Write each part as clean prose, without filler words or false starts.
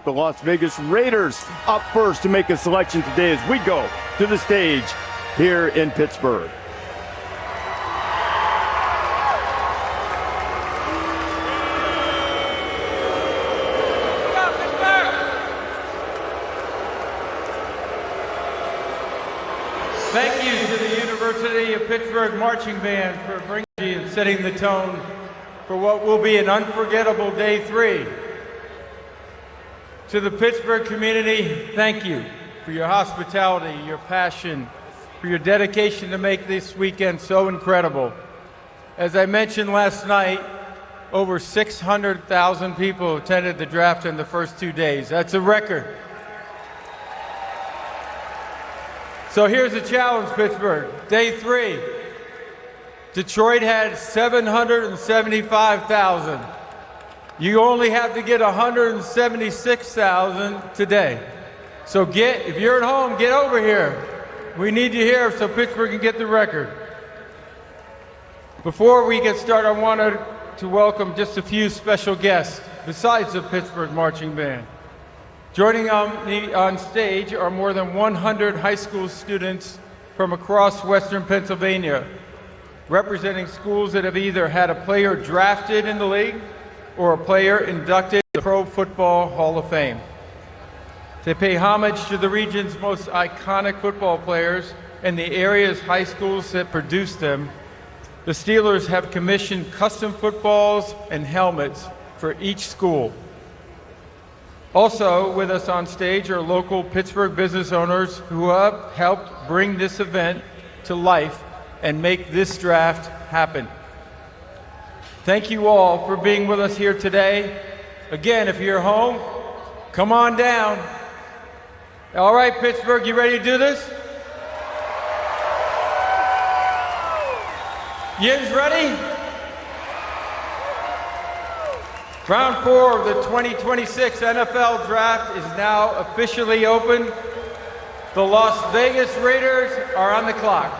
The Las Vegas Raiders up first to make a selection today as we go to the stage here in Pittsburgh. Thank you to the University of Pittsburgh Marching Band for bringing and setting the tone for what will be an unforgettable day 3. To the Pittsburgh community, thank you for your hospitality, your passion, for your dedication to make this weekend so incredible. As I mentioned last night, over 600,000 people attended the draft in the first 2 days. That's a record. So here's the challenge, Pittsburgh. Day 3, Detroit had 775,000. You only have to get 176,000 today. So if you're at home, get over here. We need you here so Pittsburgh can get the record. Before we get started, I wanted to welcome just a few special guests besides the Pittsburgh Marching Band. Joining me on stage are more than 100 high school students from across Western Pennsylvania, representing schools that have either had a player drafted in the league or a player inducted in the Pro Football Hall of Fame. They pay homage to the region's most iconic football players and the area's high schools that produce them. The Steelers have commissioned custom footballs and helmets for each school. Also with us on stage are local Pittsburgh business owners who have helped bring this event to life and make this draft happen. Thank you all for being with us here today. Again, if you're home, come on down. All right, Pittsburgh, you ready to do this? Yins ready? Round 4 of the 2026 NFL Draft is now officially open. The Las Vegas Raiders are on the clock.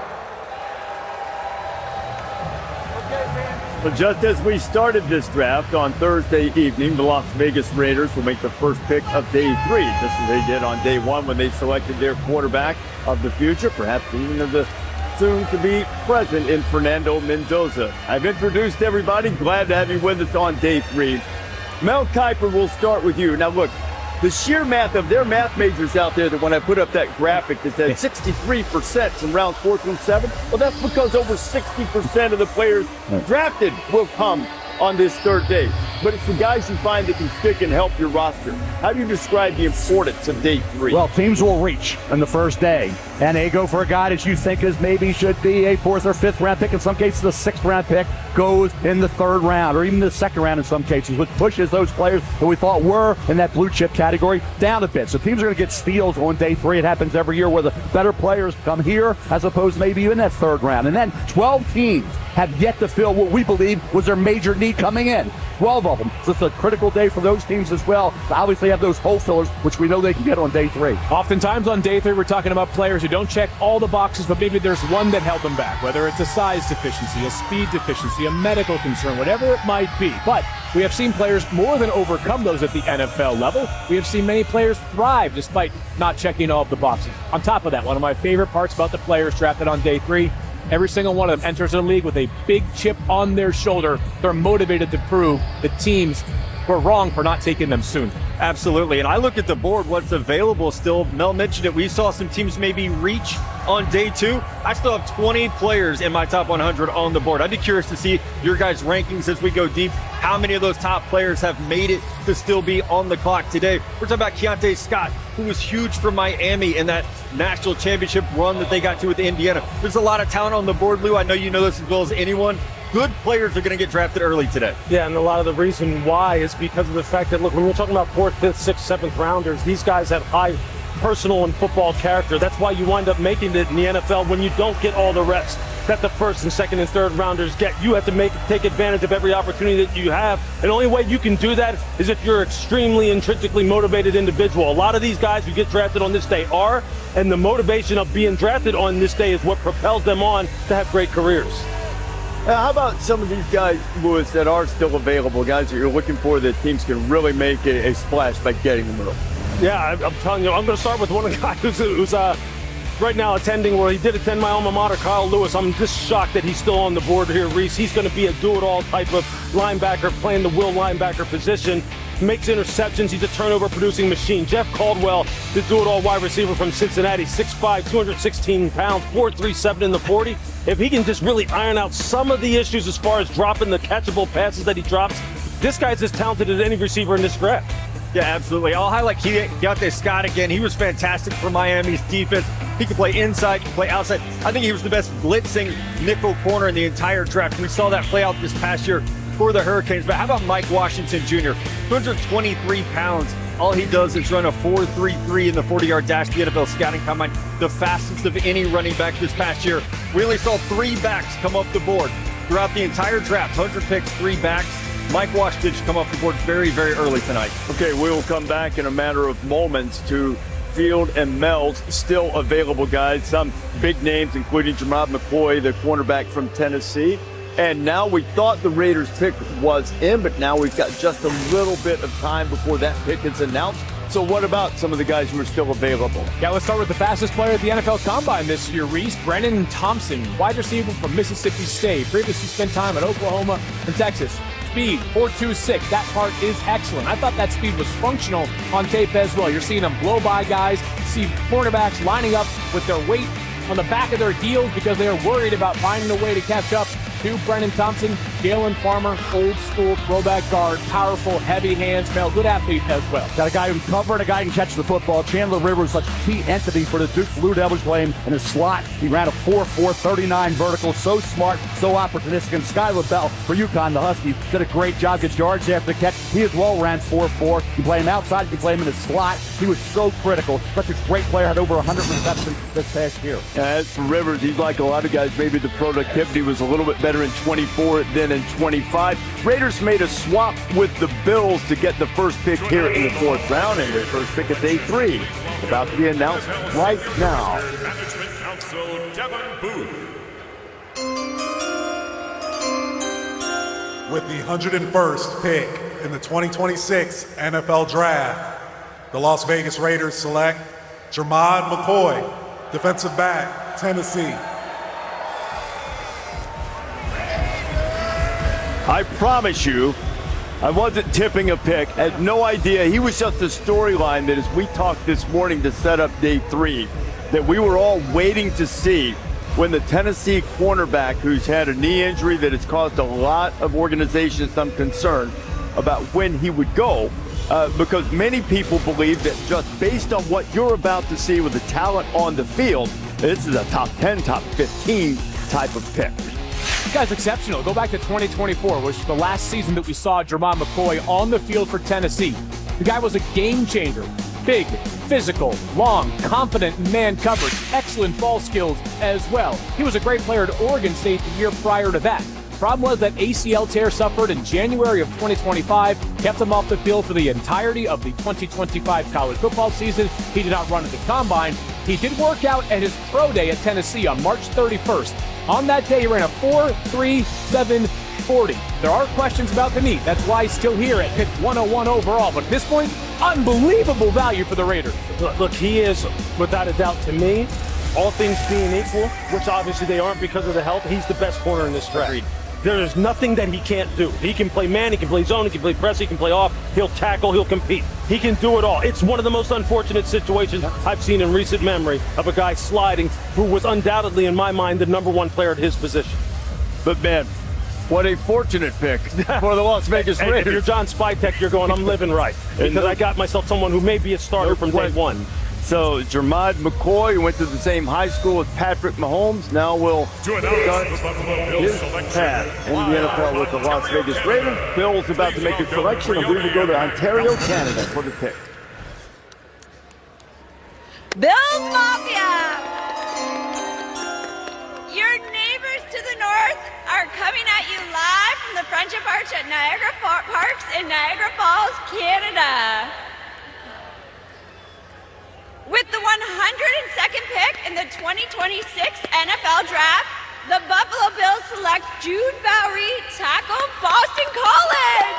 But just as we started this draft on Thursday evening, the Las Vegas Raiders will make the first pick of day 3, just as they did on day 1 when they selected their quarterback of the future, perhaps even of the soon-to-be present in Fernando Mendoza. I've introduced everybody. Glad to have you with us on day 3. Mel Kiper, we'll start with you. Now, look, the sheer math of their math majors out there that when I put up that graphic that said 63% from rounds 4 through 7, well, that's because over 60% of the players drafted will come on this third day. But it's the guys you find that can stick and help your roster. How do you describe the importance of day 3? Well, teams will reach on the first day, and they go for a guy that you think is maybe should be a 4th or 5th round pick. In some cases, the 6th round pick goes in the 3rd round, or even the 2nd round in some cases, which pushes those players that we thought were in that blue chip category down a bit. So teams are going to get steals on day 3. It happens every year where the better players come here as opposed to maybe in that 3rd round. And then 12 teams have yet to fill what we believe was their major need coming in. 12 of them. So it's a critical day for those teams as well to obviously have those hole fillers, which we know they can get on day 3. Oftentimes on day 3, we're talking about players who don't check all the boxes, but maybe there's one that held them back, whether it's a size deficiency, a speed deficiency, a medical concern, whatever it might be. But we have seen players more than overcome those at the NFL level. We have seen many players thrive despite not checking all of the boxes. On top of that, one of my favorite parts about the players drafted on day 3, every single one of them enters the league with a big chip on their shoulder. They're motivated to prove the teams were wrong for not taking them soon. Absolutely. And I look at the board, what's available still. Mel mentioned it. We saw some teams maybe reach on day 2. I still have 20 players in my top 100 on the board. I'd be curious to see your guys' rankings as we go deep. How many of those top players have made it to still be on the clock today? We're talking about Keontae Scott, who was huge for Miami in that national championship run that they got to with Indiana. There's a lot of talent on the board, Lou. I know you know this as well as anyone. Good players are going to get drafted early today. Yeah, and a lot of the reason why is because of the fact that, look, when we're talking about 4th, 5th, 6th, 7th rounders, these guys have high personal and football character. That's why you wind up making it in the NFL when you don't get all the reps that the 1st and 2nd and 3rd rounders get. You have to take advantage of every opportunity that you have. And the only way you can do that is if you're extremely intrinsically motivated individual. A lot of these guys who get drafted on this day are, and the motivation of being drafted on this day is what propels them on to have great careers. How about some of these guys, Lewis, that are still available, guys that you're looking for that teams can really make a splash by getting them early? Yeah, I'm telling you, I'm going to start with one of the guys who's right now attending, where he did attend my alma mater, Kyle Lewis. I'm just shocked that he's still on the board here, Reese. He's going to be a do-it-all type of linebacker, playing the will linebacker position. Makes interceptions. He's a turnover-producing machine. Jeff Caldwell, the do-it-all wide receiver from Cincinnati, 6'5", 216 pounds, 4.37 in the 40. If he can just really iron out some of the issues as far as dropping the catchable passes that he drops, this guy's as talented as any receiver in this draft. Yeah, absolutely. I'll highlight Keontae Scott again. He was fantastic for Miami's defense. He can play inside, can play outside. I think he was the best blitzing nickel corner in the entire draft. We saw that play out this past year for the Hurricanes. But how about Mike Washington Jr.? 223 pounds. All he does is run a 4.33 in the 40-yard dash, the NFL scouting combine, the fastest of any running back this past year. We only saw 3 backs come off the board throughout the entire draft. 100 picks, 3 backs. Mike Washington should come off the board very, very early tonight. Okay, we will come back in a matter of moments to Field and Mel's still available guys. Some big names, including Jarmod McCoy, the cornerback from Tennessee. And now we thought the Raiders pick was in, but now we've got just a little bit of time before that pick is announced. So what about some of the guys who are still available? Yeah, let's start with the fastest player at the NFL Combine this year, Reese. Brennan Thompson, wide receiver from Mississippi State. Previously spent time at Oklahoma and Texas. Speed, 4.26. That part is excellent. I thought that speed was functional on tape as well. You're seeing him blow by guys, see cornerbacks lining up with their weight on the back of their heels because they are worried about finding a way to catch up to Brennan Thompson. Jalen Farmer, old school throwback guard, powerful, heavy hands, Mel, good athlete as well. Got a guy who can cover and a guy who can catch the football. Chandler Rivers, such a key entity for the Duke Blue Devils, playing in his slot. He ran a 4.4, 39 vertical, so smart, so opportunistic. And Skylar Bell for UConn, the Huskies, did a great job, gets yards after the catch. He as well ran 4.4. You can play him outside, you can play him in his slot. He was so critical. Such a great player, had over 100 receptions this past year. As for Rivers, he's like a lot of guys. Maybe the productivity was a little bit better in 24 than in 25. Raiders made a swap with the Bills to get the first pick here in the 4th round, and their first pick at day 3 about to be announced right now. Management Council Devin Booth. With the 101st pick in the 2026 NFL Draft, the Las Vegas Raiders select Jermod McCoy, defensive back, Tennessee. I promise you, I wasn't tipping a pick. I had no idea. He was just a storyline that as we talked this morning to set up day 3, that we were all waiting to see when the Tennessee cornerback, who's had a knee injury that has caused a lot of organizations some concern about when he would go, because many people believe that just based on what you're about to see with the talent on the field, this is a top 10, top 15 type of pick. This guy's exceptional. Go back to 2024, which was the last season that we saw Jarmod McCoy on the field for Tennessee. The guy was a game changer. Big, physical, long, confident in man coverage, excellent ball skills as well. He was a great player at Oregon State the year prior to that. Problem was that ACL tear suffered in January of 2025, kept him off the field for the entirety of the 2025 college football season. He did not run at the Combine. He did work out at his pro day at Tennessee on March 31st. On that day, he ran a 4.37 40. There are questions about the knee. That's why he's still here at pick 101 overall. But at this point, unbelievable value for the Raiders. Look, he is, without a doubt, to me, all things being equal, which obviously they aren't because of the health, he's the best corner in this draft. Agreed. There's nothing that he can't do. He can play man, he can play zone, he can play press, he can play off, he'll tackle, he'll compete. He can do it all. It's one of the most unfortunate situations I've seen in recent memory of a guy sliding who was undoubtedly, in my mind, the #1 player at his position. But man, what a fortunate pick for the Las Vegas And if Raiders. you're John Spytek, you're going, I'm living right. Because I got myself someone who may be a starter from day one. So Jarmod McCoy, who went to the same high school as Patrick Mahomes, now will To announce the Buffalo Bills his selection. path in the NFL with the Las Vegas Raiders. Bill's about to make a selection, and we will go to Ontario, Canada for the pick. Bills Mafia! Your neighbors to the north are coming at you live from the Friendship Arch at Niagara Parks in Niagara Falls, Canada. With the 102nd pick in the 2026 NFL Draft, the Buffalo Bills select Jude Bowry, tackle, Boston College.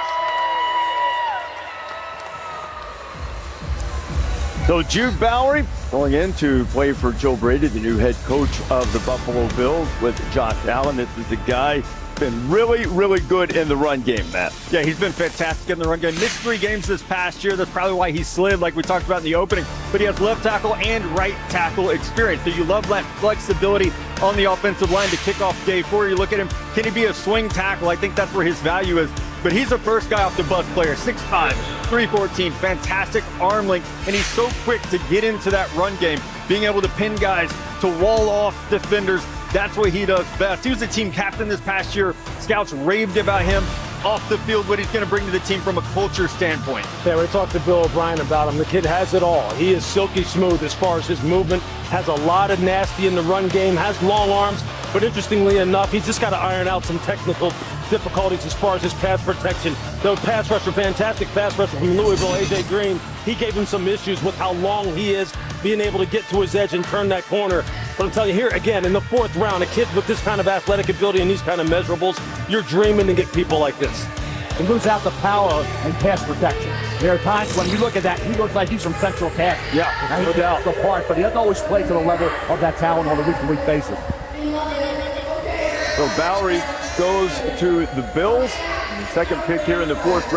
So Jude Bowry going in to play for Joe Brady, the new head coach of the Buffalo Bills, with Josh Allen. This is the guy been really, really good in the run game, Matt. Yeah, he's been fantastic in the run game. Missed 3 games this past year. That's probably why he slid, like we talked about in the opening. But he has left tackle and right tackle experience. So you love that flexibility on the offensive line to kick off day 4. You look at him, can he be a swing tackle? I think that's where his value is. But he's a first guy off the bus player, 6'5", 314, fantastic arm length, and he's so quick to get into that run game, being able to pin guys, to wall off defenders. That's what he does best. He was the team captain this past year. Scouts raved about him off the field, what he's going to bring to the team from a culture standpoint. Yeah, we talked to Bill O'Brien about him. The kid has it all. He is silky smooth as far as his movement, has a lot of nasty in the run game, has long arms, but interestingly enough, he's just got to iron out some technical difficulties as far as his pass protection. The pass rusher, fantastic pass rusher from Louisville, A.J. Green, he gave him some issues with how long he is, being able to get to his edge and turn that corner. But I'm telling you, here again, in the 4th round, a kid with this kind of athletic ability and these kind of measurables, you're dreaming to get people like this. He moves out the power and pass protection. There are times when you look at that, he looks like he's from Central Cat. Yeah, no doubt. The part, but he doesn't always play to the level of that talent on a week-to-week basis. So Bowry goes to the Bills. Second pick here in the 4th round.